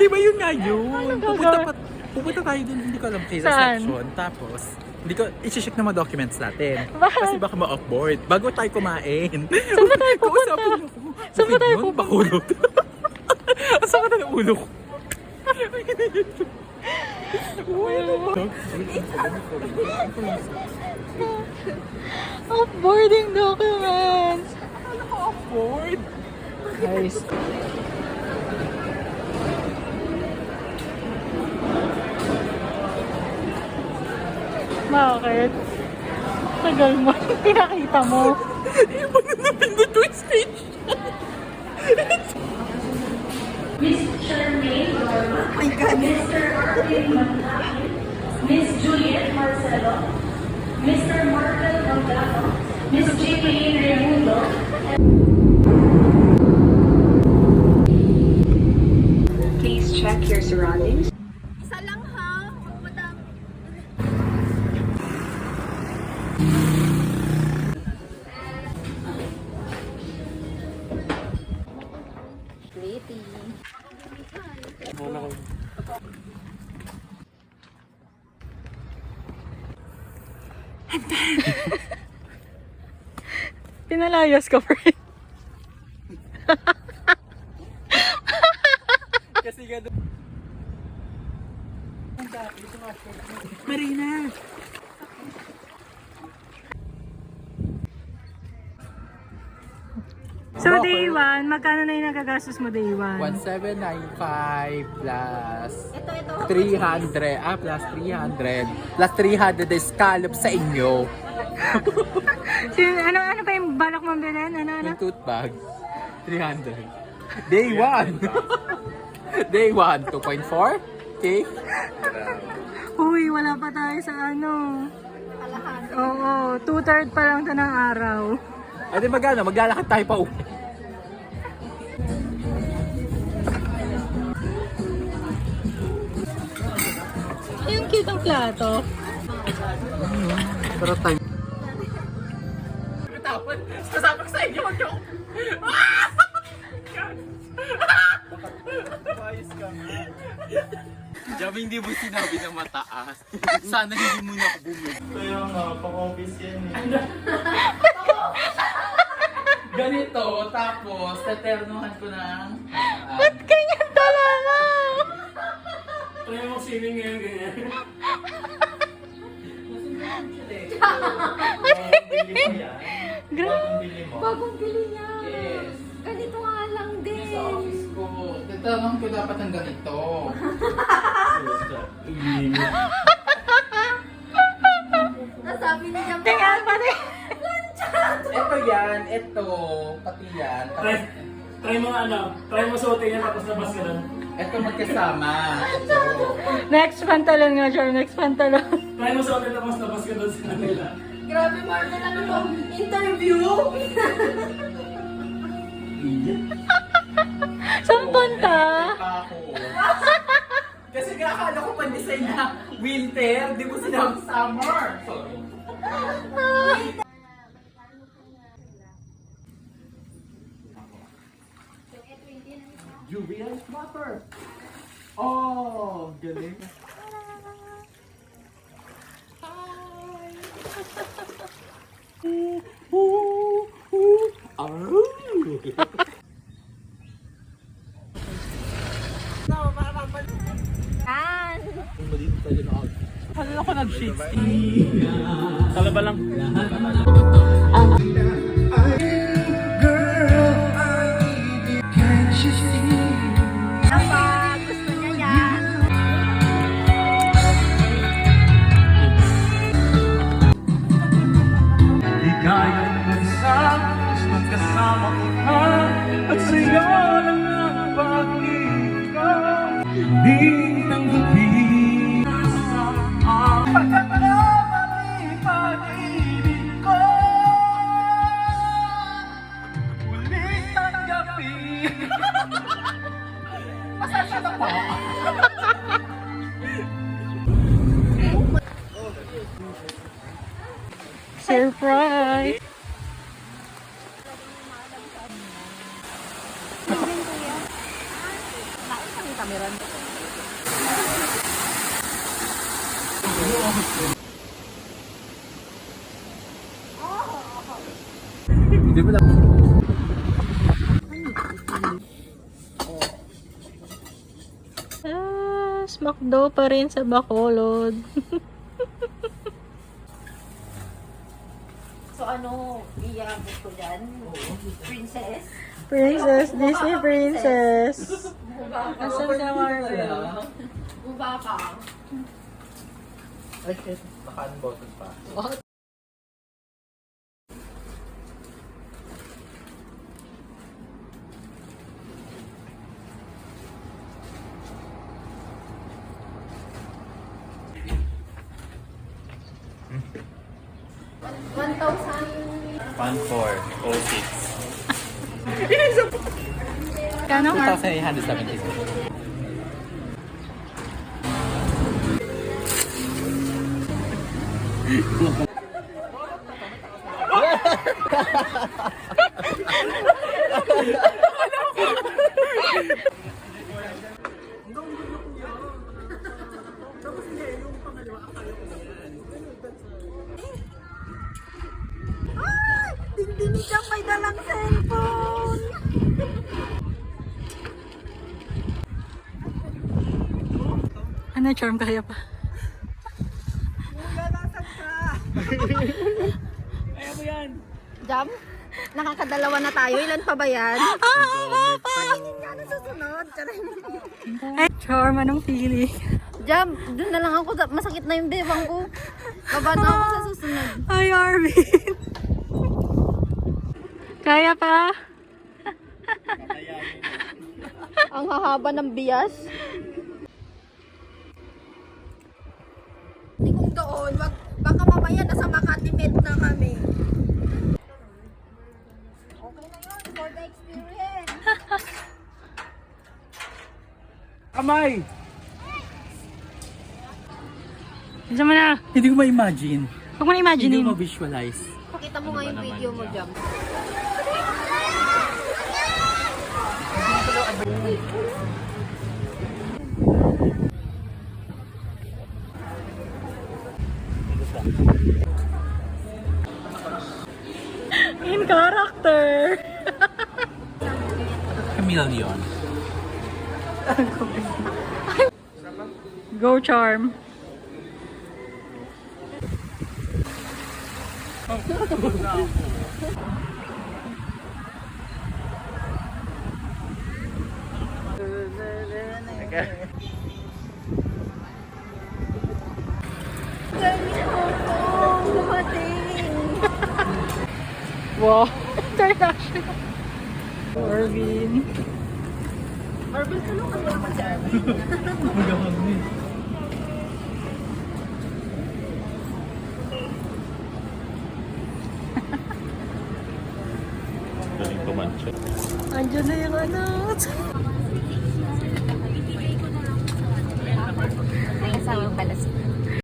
Di ba yun nga yun? Ano Pupunta tayo dun, hindi ko alam kay Saan? reception. Tapos, hindi ko, isi-check na mga documents natin. Bakit? Kasi baka ma-off-board. Bago tayo kumain. Saan ba tayo pupunta? Kausapin mo ako. Saan ba tayo Yun, pupunta? Bakulot. Ang sakit na ng ulo ko. Uy, ano ba? Off-boarding documents. Ano ka off-board? Guys. Bakit? Tagal mo. Pinakita mo. Iba na napindot ko yung stage. Miss Charmaine Norma, Mr. Arvin Magdaleno, Miss Juliet Marcelo, Mr. Marvel Magdaleno, Miss Jimmy Raimundo, please check your surroundings. Isa lang ha. Madam. Pretty. Pinalayas ka, friend. Kasi gano'n. Marina! So, day 1, magkano na yung nagagastos mo day 1? 1795 plus Ito. 300. Plus 300. Plus 300 is scallop sa inyo. Ano pa yung balak mong bilhin? Ano? Yung tote bag. 300. Day 1. Day 1. 2.4. Okay? Uy, wala pa tayo sa ano. Oo, 2/3 pa lang ito ng araw. At di magana, maglalakad tayo pa uwi. Ayun, cute ang plato. Pero time. Tapos, sasabak sa inyo, wag yung... Ayos ka nga. Javi, hindi mo sinabi na mataas. Sana hindi mo na ako bumili. Kaya nga, pang-office yan eh. Ganito, tapos, taternuhan ko ng... Ba't ganyan talaga? Kaya mo siling ngayon ganyan. Bili mo yan. Bagong bili mo. Bagong bili niya. Yes. Ganito nga lang din. Sa office ko. Tatanong ko dapat ng ganito. Nasabi niya pa. Tingnan pa rin. Ito yan, ito, pati yan. Try mo try mo suotin yan tapos labas ka doon. Ito magkasama. Ito. Next pantalon nga, Char. Next pantalon. Try mo suotin tapos labas ka doon sa kanila. Grabe, Marvel, ano to? Interview? Saan punta? Ako. Kasi akala ko pa-design na winter, di mo sinabi summer. Sorry. Julian Smutter. Oh, galing. Yan. Hala ko nag-sheets. Talaba lang. Kapag gusto niya yan. Ligayang magsamos, magkasama ka at sa'yo lang ang pag-ibig ko. Hindi ng gabi ang pagkakalaman pag-ibig ko. Ulit tanggapin. Pasensya na po. Surprise! Bakit kami kameran? Hindi mo na. Smakdo pa rin sa Bacolod. So ano, iabot ko dyan? Princess? Princess, Disney Princess. Buba ka. Asan ka, Marvel? Buba ka. Ay, shit. Naka-unbutton pa. $1,000. 1406. Kano, Marvel? 2,876. Tindinig ang may dalang cellphone. Ano, charm kaya pa? Jam? Nakakadalawa na tayo. Ilan pa ba yan? Painin nga na susunod. Ay, charm, anong feeling? Jam, dun na lang ako. Masakit na yung bewang ko. Baba na ako sa susunod. Ay, Arvin. Kaya pa? Ang hahaba ng bias. Hindi kong doon. Baka mamaya nasa Makati Med na kami. Okay na yun. For the experience. Kamay! Diyan mo na. Hindi ko ma-imagine. Huwag mo na Hindi imagine. ko ma-visualize. Pakita mo nga yung video mo, Jam. In character. Chameleon. Go, charm. Wow. International. Arvin. Marvel, tulungan mo naman si Arvin. Galing kumancho. Andiyan na yung ano. Ay, kasama pala si